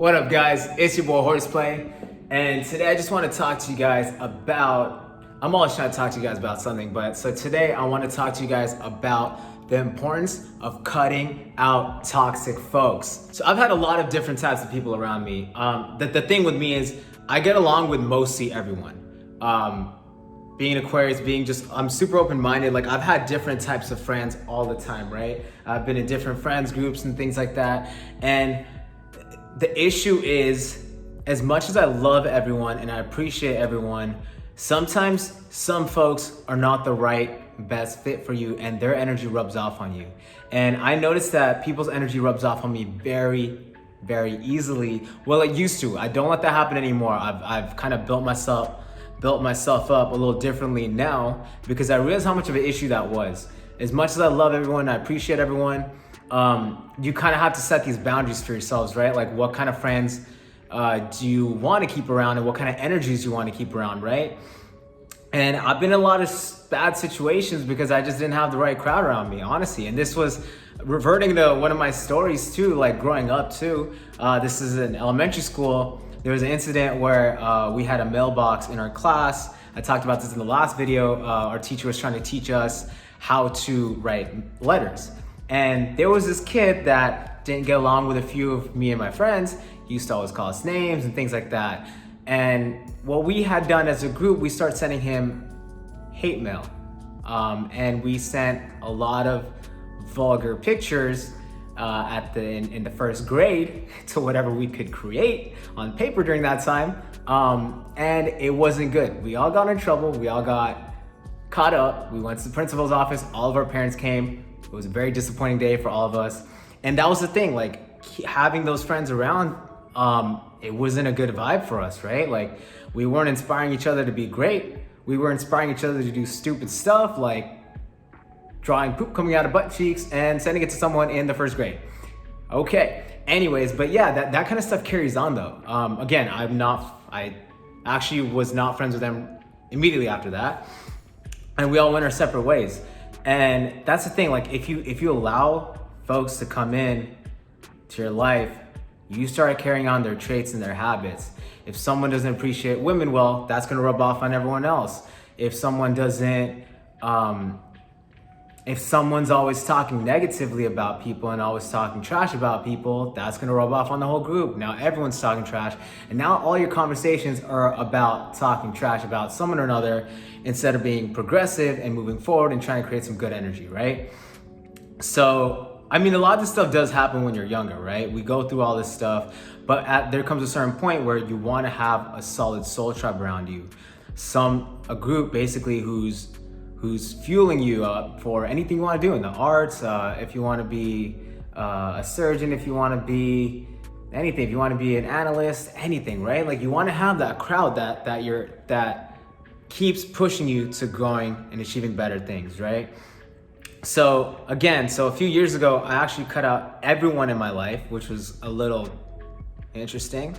What up, guys? It's your boy Horseplay, and today I just want to talk to you guys about, I'm always trying to talk to you guys about something, but so today I want to talk to you guys about the importance of cutting out toxic folks. So I've had a lot of different types of people around me. The thing with me is I get along with mostly everyone. Being Aquarius, I'm super open-minded. Like, I've had different types of friends all the time, right? I've been in different friends groups and things like that. And the issue is, as much as I love everyone and I appreciate everyone, sometimes some folks are not the right best fit for you and their energy rubs off on you. And I noticed that people's energy rubs off on me very, very easily. Well, it used to. I don't let that happen anymore. I've kind of built myself up a little differently now because I realized how much of an issue that was. As much as I love everyone, I appreciate everyone, you kind of have to set these boundaries for yourselves, right? Like, what kind of friends do you want to keep around and what kind of energies you want to keep around, right? And I've been in a lot of bad situations because I just didn't have the right crowd around me, honestly. And this was reverting to one of my stories too, like growing up too. This is in elementary school. There was an incident where we had a mailbox in our class. I talked about this in the last video. Our teacher was trying to teach us how to write letters. And there was this kid that didn't get along with a few of me and my friends. He used to always call us names and things like that. And what we had done as a group, we started sending him hate mail. And we sent a lot of vulgar pictures in the first grade to whatever we could create on paper during that time. And it wasn't good. We all got in trouble. We all got caught up. We went to the principal's office. All of our parents came. It was a very disappointing day for all of us. And that was the thing, like, having those friends around, it wasn't a good vibe for us, right? Like, we weren't inspiring each other to be great. We were inspiring each other to do stupid stuff like drawing poop coming out of butt cheeks and sending it to someone in the first grade. Okay, anyways, but yeah, that kind of stuff carries on though. Again, I actually was not friends with them immediately after that. And we all went our separate ways. And that's the thing, like, if you allow folks to come in to your life, you start carrying on their traits and their habits. If someone doesn't appreciate women well, that's gonna rub off on everyone else. If someone doesn't, if someone's always talking negatively about people and always talking trash about people, that's gonna rub off on the whole group. Now everyone's talking trash, and now all your conversations are about talking trash about someone or another instead of being progressive and moving forward and trying to create some good energy, right? So, I mean, a lot of this stuff does happen when you're younger, right? We go through all this stuff, but there comes a certain point where you wanna have a solid soul tribe around you. A group basically who's fueling you up for anything you want to do in the arts, if you want to be a surgeon, if you want to be anything, if you want to be an analyst, anything, right? Like, you want to have that crowd that keeps pushing you to growing and achieving better things, right? So a few years ago, I actually cut out everyone in my life, which was a little interesting.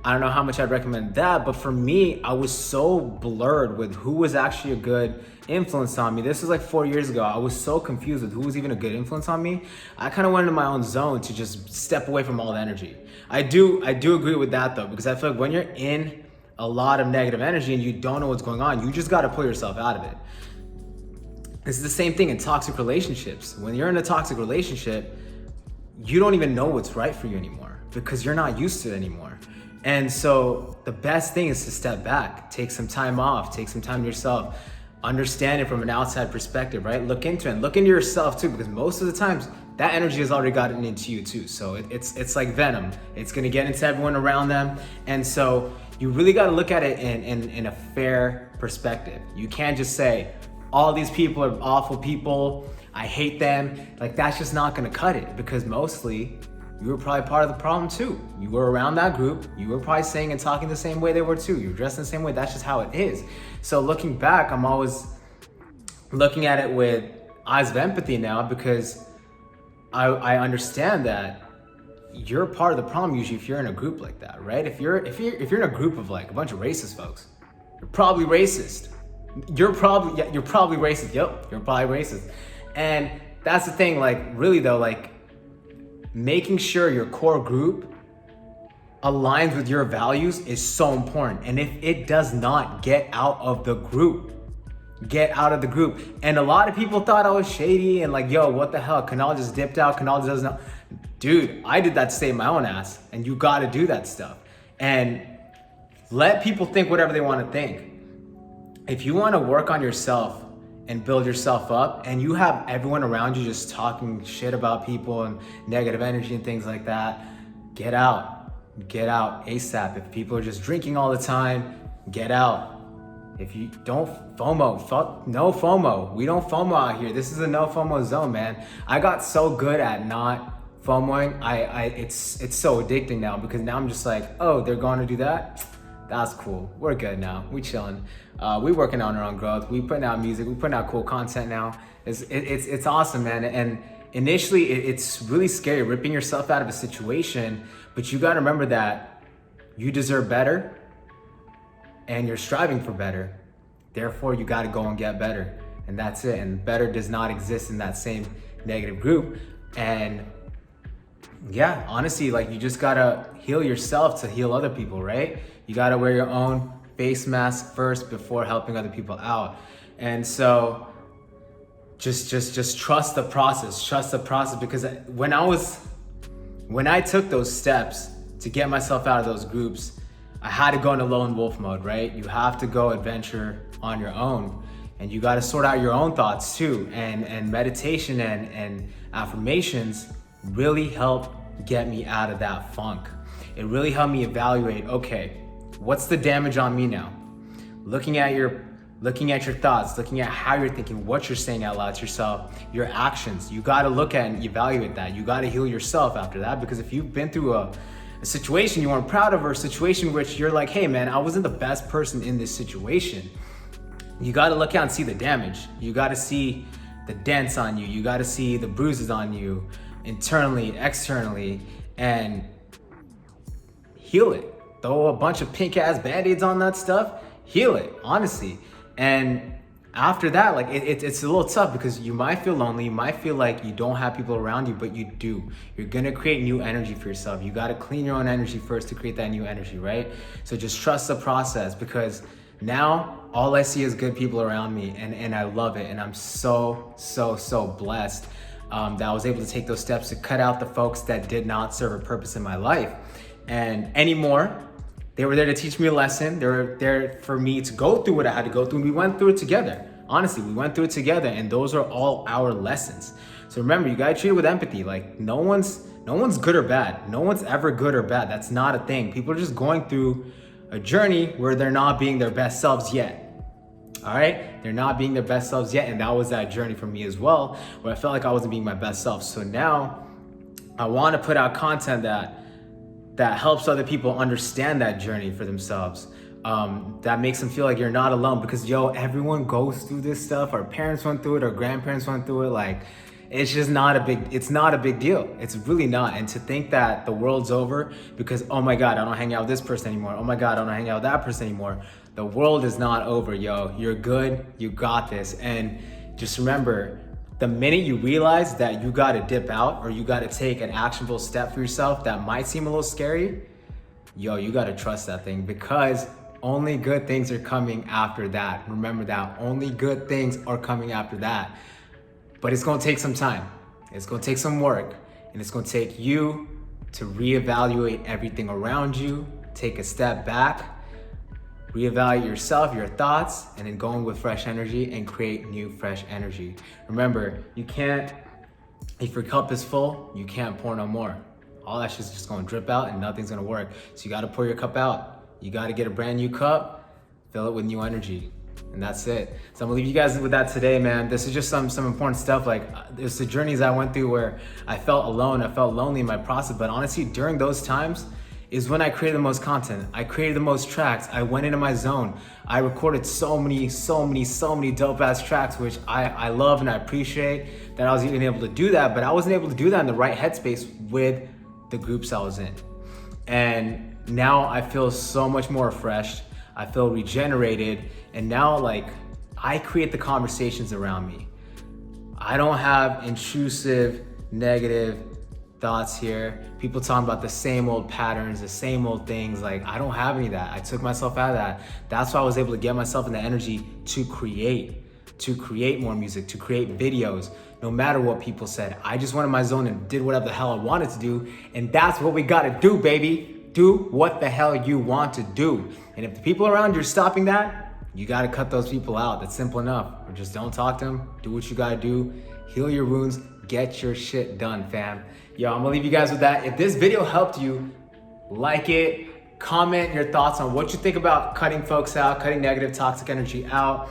I don't know how much I'd recommend that, but for me, I was so blurred with who was actually a good influence on me. This is like 4 years ago. I was so confused with who was even a good influence on me. I kind of went into my own zone to just step away from all the energy. I do agree with that though, because I feel like when you're in a lot of negative energy and you don't know what's going on, you just got to pull yourself out of it. It's the same thing in toxic relationships. When you're in a toxic relationship, you don't even know what's right for you anymore because you're not used to it anymore. And so the best thing is to step back, take some time off, take some time to yourself, understand it from an outside perspective, right? Look into it, and look into yourself too, because most of the times that energy has already gotten into you too. So it's like venom. It's gonna get into everyone around them. And so you really gotta look at it in a fair perspective. You can't just say, all these people are awful people, I hate them. Like, that's just not gonna cut it, because mostly you were probably part of the problem too. You were around that group. You were probably saying and talking the same way they were too. You were dressing the same way. That's just how it is. So looking back, I'm always looking at it with eyes of empathy now, because I understand that you're part of the problem usually if you're in a group like that, right? If you're in a group of like a bunch of racist folks, you're probably racist. You're probably racist. Yep, you're probably racist. And that's the thing, like, really though, like, making sure your core group aligns with your values is so important. And if it does not, get out of the group. Get out of the group. And a lot of people thought I was shady and like, yo, what the hell? Kanal just dipped out. Kanal doesn't know. Dude, I did that to save my own ass. And you gotta do that stuff. And let people think whatever they wanna think. If you wanna work on yourself and build yourself up, and you have everyone around you just talking shit about people and negative energy and things like that, get out. Get out ASAP. If people are just drinking all the time, get out. If you don't FOMO, no FOMO. We don't FOMO out here. This is a no FOMO zone, man. I got so good at not FOMOing. It's so addicting now, because now I'm just like, oh, they're going to do that? That's cool. We're good now. We chilling. We working on our own growth. We putting out music. We putting out cool content now. It's awesome, man. And initially, it's really scary ripping yourself out of a situation, but you gotta remember that you deserve better and you're striving for better. Therefore, you gotta go and get better. And that's it. And better does not exist in that same negative group. And yeah, honestly, like, you just gotta heal yourself to heal other people, right? You gotta wear your own face mask first before helping other people out. And so just trust the process. Trust the process, because when I took those steps to get myself out of those groups, I had to go into lone wolf mode, right? You have to go adventure on your own, and you got to sort out your own thoughts too. And meditation and affirmations really help get me out of that funk. It really helped me evaluate, okay, what's the damage on me now? Looking at your thoughts, looking at how you're thinking, what you're saying out loud to yourself, your actions. You got to look at and evaluate that. You got to heal yourself after that, because if you've been through a situation you weren't proud of, or a situation which you're like, hey man, I wasn't the best person in this situation, you got to look out and see the damage. You got to see the dents on you. You got to see the bruises on you, internally, externally, and heal it. Throw a bunch of pink ass band-aids on that stuff, heal it, honestly. And after that, like, it's a little tough, because you might feel lonely, you might feel like you don't have people around you, but you do. You're gonna create new energy for yourself. You gotta clean your own energy first to create that new energy, right? So just trust the process, because now all I see is good people around me, and I love it. And I'm so blessed that I was able to take those steps to cut out the folks that did not serve a purpose in my life. And anymore, they were there to teach me a lesson. They were there for me to go through what I had to go through. And we went through it together. Honestly, we went through it together, and those are all our lessons. So remember, you gotta treat it with empathy. Like, no one's good or bad. No one's ever good or bad. That's not a thing. People are just going through a journey where they're not being their best selves yet. All right? They're not being their best selves yet. And that was that journey for me as well, where I felt like I wasn't being my best self. So now I wanna put out content that helps other people understand that journey for themselves. That makes them feel like you're not alone, because everyone goes through this stuff. Our parents went through it, our grandparents went through it. Like, it's not a big deal. It's really not. And to think that the world's over because, oh my God, I don't hang out with this person anymore. Oh my God, I don't hang out with that person anymore. The world is not over, You're good, you got this. And just remember, the minute you realize that you gotta dip out, or you gotta take an actionable step for yourself that might seem a little scary, you gotta trust that thing, because only good things are coming after that. Remember that. Only good things are coming after that. But it's gonna take some time. It's gonna take some work. And it's gonna take you to reevaluate everything around you, take a step back, reevaluate yourself, your thoughts, and then go in with fresh energy and create new fresh energy. Remember, if your cup is full, you can't pour no more. All that shit's just gonna drip out and nothing's gonna work. So you gotta pour your cup out. You gotta get a brand new cup, fill it with new energy, and that's it. So I'm gonna leave you guys with that today, man. This is just some important stuff. Like, it's the journeys I went through where I felt alone, I felt lonely in my process, but honestly, during those times is when I created the most content. I created the most tracks. I went into my zone. I recorded so many dope ass tracks, which I love and I appreciate that I was even able to do that, but I wasn't able to do that in the right headspace with the groups I was in. And now I feel so much more refreshed. I feel regenerated. And now, like, I create the conversations around me. I don't have intrusive, negative thoughts here. People talking about the same old patterns, the same old things. Like, I don't have any of that. I took myself out of that. That's why I was able to get myself in the energy to create more music, to create videos, no matter what people said. I just went in my zone and did whatever the hell I wanted to do. And that's what we gotta do, baby. Do what the hell you want to do. And if the people around you are stopping that, you gotta cut those people out. That's simple enough. Or just don't talk to them. Do what you gotta do. Heal your wounds. Get your shit done, fam. Yo, I'm gonna leave you guys with that. If this video helped you, like it, comment your thoughts on what you think about cutting folks out, cutting negative, toxic energy out,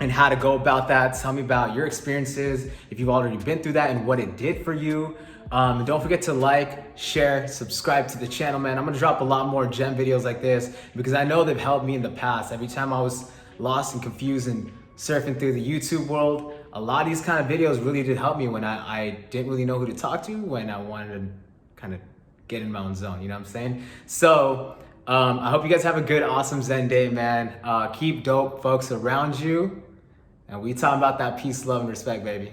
and how to go about that. Tell me about your experiences, if you've already been through that and what it did for you. And don't forget to like, share, subscribe to the channel, man. I'm gonna drop a lot more gem videos like this because I know they've helped me in the past. Every time I was lost and confused and surfing through the YouTube world, a lot of these kind of videos really did help me when I didn't really know who to talk to, when I wanted to kind of get in my own zone, you know what I'm saying? So I hope you guys have a good, awesome Zen day, man. Keep dope folks around you. And we talking about that peace, love, and respect, baby.